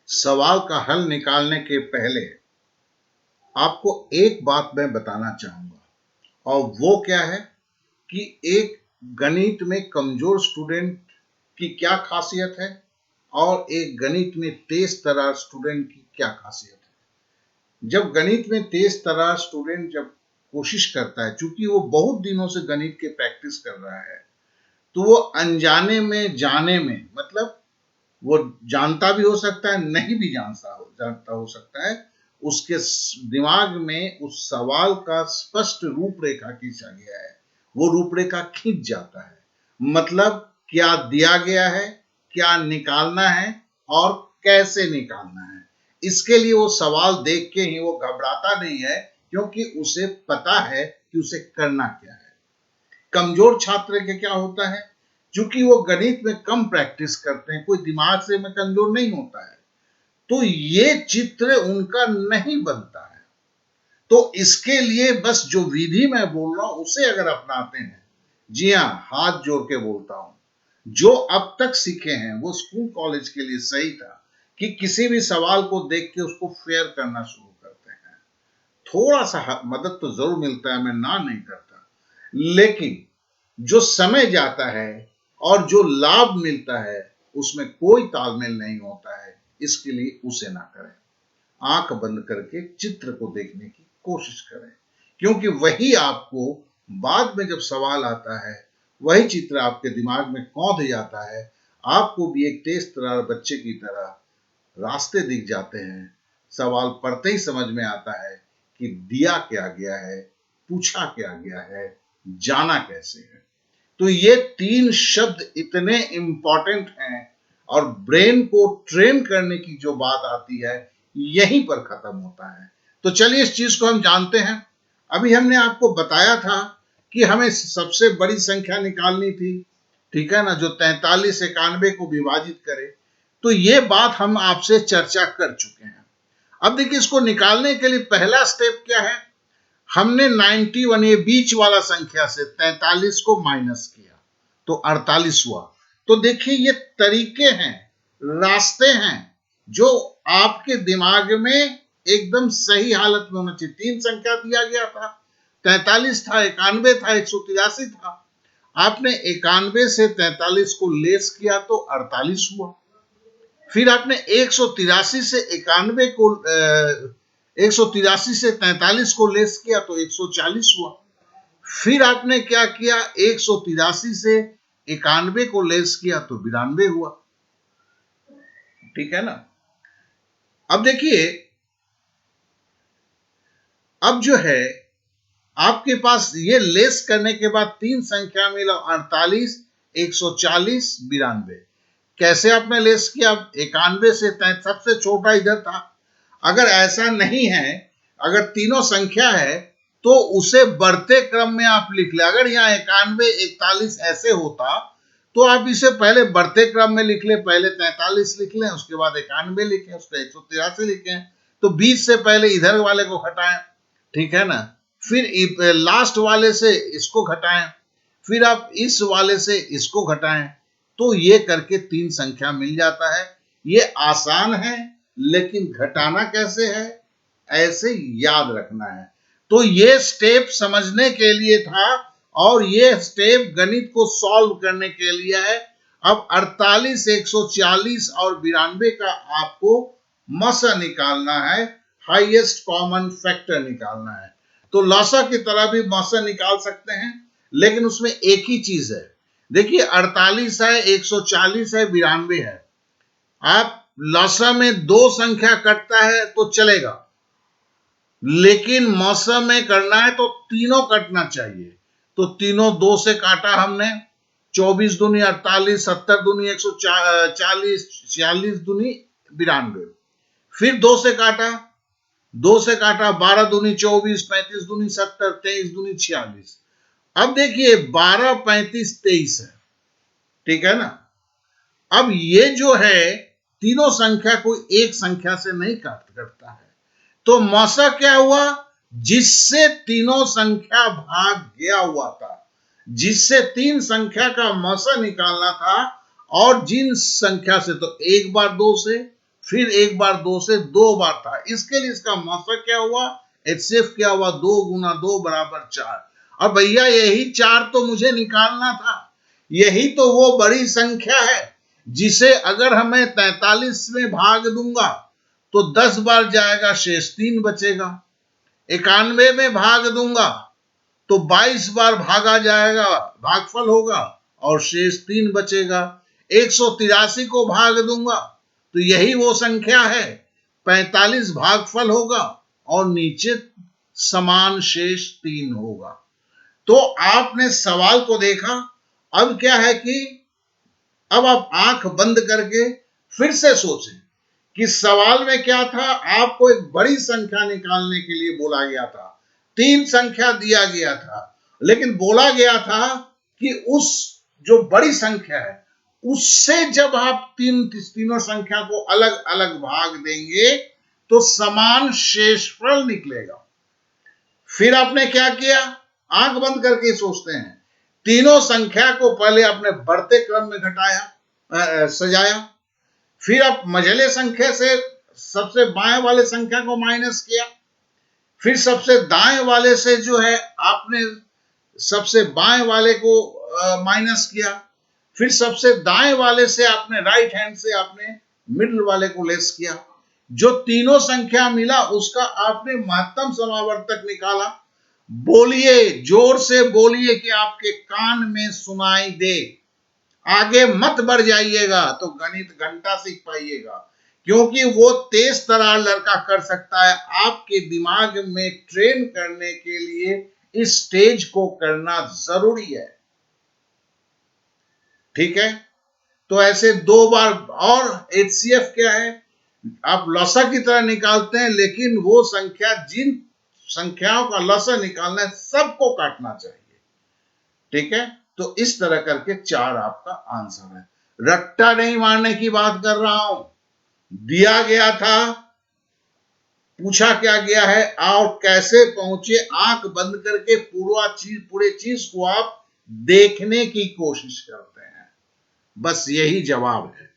सवाल का हल निकालने के पहले आपको एक बात मैं बताना चाहूंगा, और वो क्या है कि एक गणित में कमजोर स्टूडेंट की क्या खासियत है और एक गणित में तेज तर्रार स्टूडेंट की क्या खासियत है। जब गणित में तेज तर्रार स्टूडेंट जब कोशिश करता है, चूंकि वो बहुत दिनों से गणित के प्रैक्टिस कर रहा है, तो वो अनजाने में जाने में, मतलब वो जानता भी हो सकता है, नहीं भी जानता हो सकता है, उसके दिमाग में उस सवाल का स्पष्ट रूपरेखा खींचा गया है, वो रूपरेखा खींच जाता है। मतलब क्या दिया गया है, क्या निकालना है और कैसे निकालना है। इसके लिए वो सवाल देख के ही वो घबराता नहीं है, क्योंकि उसे पता है कि उसे करना क्या है। कमजोर छात्र के क्या होता है, क्योंकि वो गणित में कम प्रैक्टिस करते हैं, कोई दिमाग से में कमजोर नहीं होता है, तो ये चित्र उनका नहीं बनता है। तो इसके लिए बस जो विधि मैं बोल रहा हूं उसे अगर अपनाते हैं, जी हाँ, हाथ जोड़ के बोलता हूं, जो अब तक सीखे हैं वो स्कूल कॉलेज के लिए सही था कि किसी भी सवाल को देख के उसको फेयर करना शुरू करते हैं। थोड़ा सा मदद तो जरूर मिलता है, मैं ना नहीं करता, लेकिन जो समय जाता है और जो लाभ मिलता है उसमें कोई तालमेल नहीं होता है। इसके लिए उसे ना करें। आंख बंद करके चित्र को देखने की कोशिश करें, क्योंकि वही आपको बाद में जब सवाल आता है, वही चित्र आपके दिमाग में कौंध जाता है। आपको भी एक तेज तर्रार बच्चे की तरह रास्ते दिख जाते हैं। सवाल पढ़ते ही समझ में आता है कि दिया क्या गया है, पूछा क्या गया है, जाना कैसे है। तो ये तीन शब्द इतने इंपॉर्टेंट हैं, और ब्रेन को ट्रेन करने की जो बात आती है यहीं पर खत्म होता है। तो चलिए इस चीज को हम जानते हैं। अभी हमने आपको बताया था कि हमें सबसे बड़ी संख्या निकालनी थी, ठीक है ना, जो 43 91 को विभाजित करे। तो ये बात हम आपसे चर्चा कर चुके हैं। अब देखिए, इसको निकालने के लिए पहला स्टेप क्या है। हमने 91, ये बीच वाला संख्या से 43 को माइनस किया तो 48 हुआ। तो देखिए, ये तरीके हैं, रास्ते हैं जो आपके दिमाग में एकदम सही हालत में होना चाहिए। तीन संख्या दिया गया था, 43 था, 91 था, 183 था। आपने 91 से 43 को लेस किया तो 48 हुआ। फिर आपने 183 से 91 को 183 से 43 को लेस किया तो 140 हुआ। फिर आपने क्या किया, 183 से 91 को लेस किया तो 92 हुआ। ठीक है ना। अब देखिए, अब जो है आपके पास ये लेस करने के बाद तीन संख्या मिला, 48, 140, 92। कैसे आपने लेस किया, 91 से सबसे छोटा इधर था। अगर ऐसा नहीं है, अगर तीनों संख्या है तो उसे बढ़ते क्रम में आप लिख ले। अगर यहाँ 91, 41 ऐसे होता तो आप इसे पहले बढ़ते क्रम में लिख ले, पहले 43 लिख लें, उसके बाद 91 लिखें, उसके 183 लिखें। तो 20 से पहले इधर वाले को घटाएं, ठीक है ना। फिर लास्ट वाले से इसको घटाएं, फिर आप इस वाले से इसको घटाएं। तो ये करके तीन संख्या मिल जाता है। ये आसान है, लेकिन घटाना कैसे है, ऐसे याद रखना है। तो ये स्टेप समझने के लिए था, और ये स्टेप गणित को सॉल्व करने के लिए है। अब 48, 140 और 92 का आपको मसा निकालना है, हाईएस्ट कॉमन फैक्टर निकालना है। तो लसा की तरह भी मसा निकाल सकते हैं, लेकिन उसमें एक ही चीज है। देखिए, 48 है, 140 है, 92 है। आप लसा में दो संख्या कटता है तो चलेगा, लेकिन मौसम में करना है तो तीनों कटना चाहिए। तो तीनों दो से काटा हमने, 24 दूनी 48, 70 दूनी 140, 46 दूनी 92। फिर दो से काटा, 12 दूनी 24, 35 दूनी 70, 23 दूनी 46। अब देखिए, 12, 35, 23 है, ठीक है ना। अब ये जो है, तीनों संख्या कोई एक संख्या से नहीं कटता है। तो मौसा क्या हुआ, जिससे तीनों संख्या भाग गया हुआ था, जिससे तीन संख्या का मौसा निकालना था, और जिन संख्या से, तो एक बार दो से, फिर एक बार 2 से 2 बार था। इसके लिए इसका मौसा क्या हुआ, HCF क्या हुआ, 2 गुना 2 बराबर 4। और भैया यही 4 तो मुझे निकालना था, यही तो वो बड़ी संख्या है जिसे अगर हमें 43 में भाग दूंगा तो 10 बार जाएगा, शेष 3 बचेगा। 91 में भाग दूंगा तो 22 बार भागा जाएगा, भागफल होगा, और शेष 3 बचेगा। 183 को भाग दूंगा तो यही वो संख्या है, 45 भागफल होगा और नीचे समान शेष 3 होगा। तो आपने सवाल को देखा। अब क्या है कि अब आप आंख बंद करके फिर से सोचें कि सवाल में क्या था। आपको एक बड़ी संख्या निकालने के लिए बोला गया था, 3 संख्या दिया गया था, लेकिन बोला गया था कि उस जो बड़ी संख्या है उससे जब आप तीनों संख्या को अलग अलग भाग देंगे तो समान शेषफल निकलेगा। फिर आपने क्या किया, आंख बंद करके सोचते हैं, तीनों संख्या को पहले आपने बढ़ते क्रम में घटाया, सजाया, फिर आप मझले संख्या से सबसे बाएं वाले संख्या को माइनस किया, फिर सबसे दाएं वाले से जो है आपने सबसे बाएं वाले को माइनस किया, फिर सबसे दाएं वाले से आपने राइट हैंड से आपने मिडिल वाले को लेस किया। जो तीनों संख्या मिला उसका आपने महत्तम समावर्तक निकाला। बोलिए, जोर से बोलिए कि आपके कान में सुनाई दे। आगे मत बढ़ जाइएगा तो गणित घंटा सीख पाइएगा, क्योंकि वो तेज तरार लड़का कर सकता है। आपके दिमाग में ट्रेन करने के लिए इस स्टेज को करना जरूरी है। ठीक है, तो ऐसे 2 बार। और HCF क्या है, आप लसा की तरह निकालते हैं, लेकिन वो संख्या, जिन संख्याओं का लसा निकालना है सबको काटना चाहिए। ठीक है, तो इस तरह करके 4 आपका आंसर है। रट्टा नहीं मारने की बात कर रहा हूं, दिया गया था, पूछा क्या गया है और कैसे पहुंचे, आंख बंद करके पूरे चीज को आप देखने की कोशिश करते हैं, बस यही जवाब है।